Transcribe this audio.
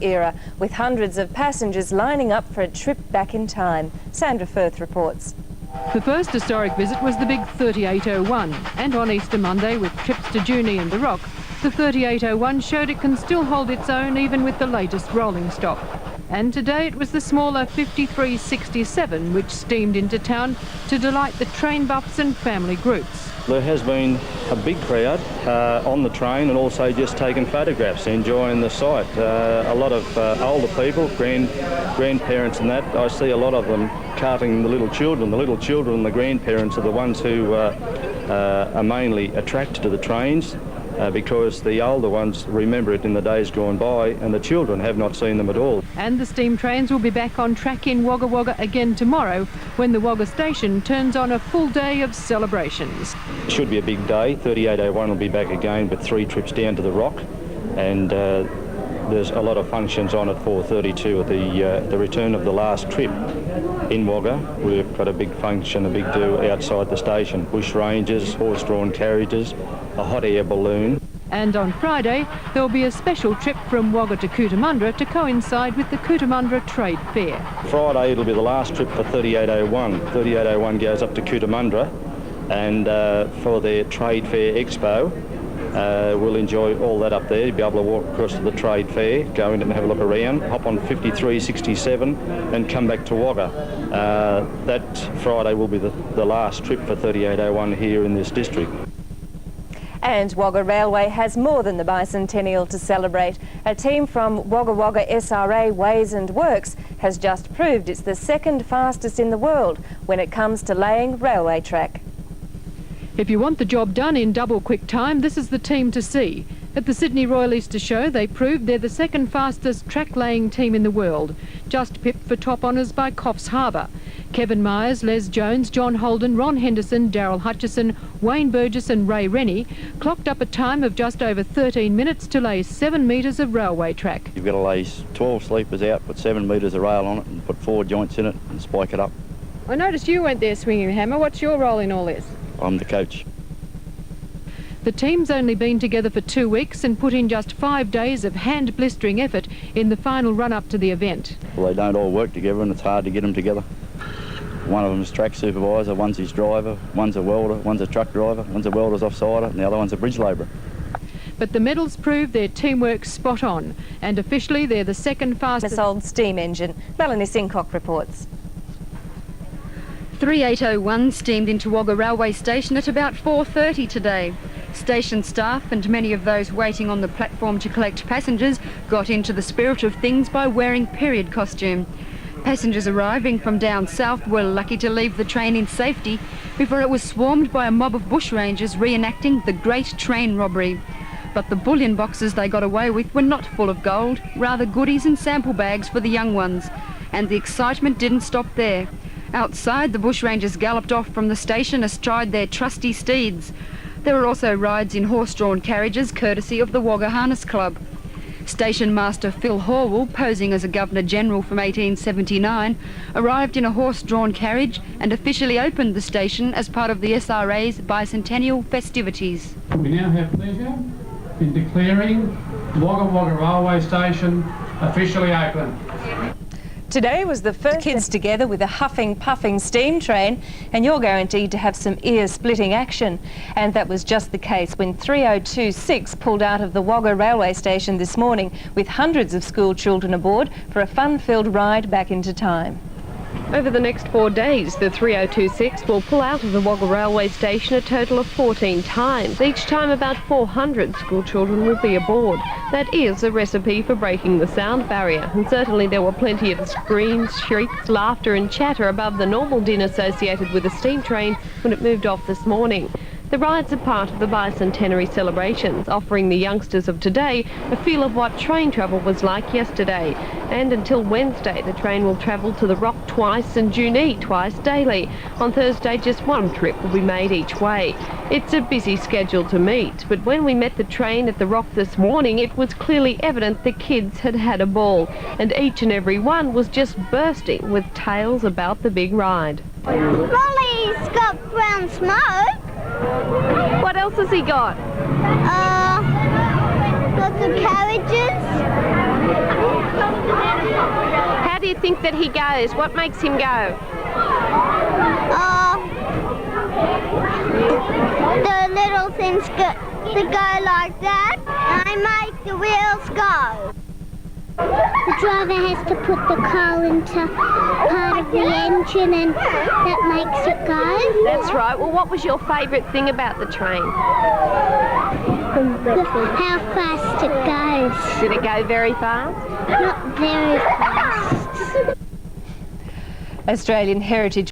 era, with hundreds of passengers lining up for a trip back in time. Sandra Firth reports. The first historic visit was the big 3801, and on Easter Monday, with trips to Junee and the Rock, the 3801 showed it can still hold its own even with the latest rolling stock. And today it was the smaller 5367 which steamed into town to delight the train buffs and family groups. There has been a big crowd on the train and also just taking photographs, enjoying the sight. A lot of older people, grandparents and that. I see a lot of them carting the little children. The little children and the grandparents are the ones who are mainly attracted to the trains because the older ones remember it in the days gone by and the children have not seen them at all. And the steam trains will be back on track in Wagga Wagga again tomorrow when the Wagga station turns on a full day of celebrations. It should be a big day. 3801 will be back again, but 3 trips down to the Rock, and there's a lot of functions on at 4:32, the return of the last trip in Wagga. We've got a big function, a big do outside the station. Bush rangers, horse-drawn carriages, a hot air balloon. And on Friday, there will be a special trip from Wagga to Cootamundra to coincide with the Cootamundra Trade Fair. Friday it'll be the last trip for 3801. 3801 goes up to Cootamundra, and for their Trade Fair Expo, we'll enjoy all that up there. You'll be able to walk across to the Trade Fair, go in and have a look around, hop on 5367 and come back to Wagga. That Friday will be the last trip for 3801 here in this district. And Wagga Railway has more than the bicentennial to celebrate. A team from Wagga Wagga SRA Ways and Works has just proved it's the second fastest in the world when it comes to laying railway track. If you want the job done in double quick time, this is the team to see. At the Sydney Royal Easter Show, they proved they're the second fastest track-laying team in the world, just pipped for top honours by Coffs Harbour. Kevin Myers, Les Jones, John Holden, Ron Henderson, Daryl Hutchison, Wayne Burgess and Ray Rennie clocked up a time of just over 13 minutes to lay 7 metres of railway track. You've got to lay 12 sleepers out, put 7 metres of rail on it and put 4 joints in it and spike it up. I noticed you went there swinging a hammer. What's your role in all this? I'm the coach. The team's only been together for 2 weeks and put in just 5 days of hand-blistering effort in the final run-up to the event. Well, they don't all work together and it's hard to get them together. One of them's track supervisor, one's his driver, one's a welder, one's a truck driver, one's a welder's offsider and the other one's a bridge labourer. But the medals prove their teamwork's spot on, and officially they're the second fastest. This old steam engine. Melanie Sincock reports. 3801 steamed into Wagga Railway Station at about 4:30 today. Station staff and many of those waiting on the platform to collect passengers got into the spirit of things by wearing period costume. Passengers arriving from down south were lucky to leave the train in safety before it was swarmed by a mob of bushrangers reenacting the Great Train Robbery. But the bullion boxes they got away with were not full of gold, rather goodies and sample bags for the young ones. And the excitement didn't stop there. Outside, the bushrangers galloped off from the station astride their trusty steeds. There were also rides in horse-drawn carriages courtesy of the Wagga Harness Club. Station Master Phil Horwell, posing as a Governor-General from 1879, arrived in a horse-drawn carriage and officially opened the station as part of the SRA's bicentennial festivities. We now have pleasure in declaring Wagga Wagga Railway Station officially open. Today was the first kids together with a huffing, puffing steam train, and you're guaranteed to have some ear-splitting action. And that was just the case when 3026 pulled out of the Wagga Railway Station this morning with hundreds of school children aboard for a fun-filled ride back into time. Over the next 4 days, the 3026 will pull out of the Wagga Railway Station a total of 14 times. Each time about 400 school children will be aboard. That is a recipe for breaking the sound barrier, and certainly there were plenty of screams, shrieks, laughter and chatter above the normal din associated with the steam train when it moved off this morning. The rides are part of the Bicentenary celebrations, offering the youngsters of today a feel of what train travel was like yesterday. And until Wednesday, the train will travel to the Rock twice and Junee twice daily. On Thursday, just 1 trip will be made each way. It's a busy schedule to meet, but when we met the train at the Rock this morning, it was clearly evident the kids had had a ball, and each and every one was just bursting with tales about the big ride. Molly's got brown smoke. What else has he got? Lots of carriages. think that he goes? What makes him go? The little things go like that, and I make the wheels go. The driver has to put the coal into part of the engine and that makes it go. That's right. Well, what was your favourite thing about the train? How fast it goes. Did it go very fast? Not very fast. Australian Heritage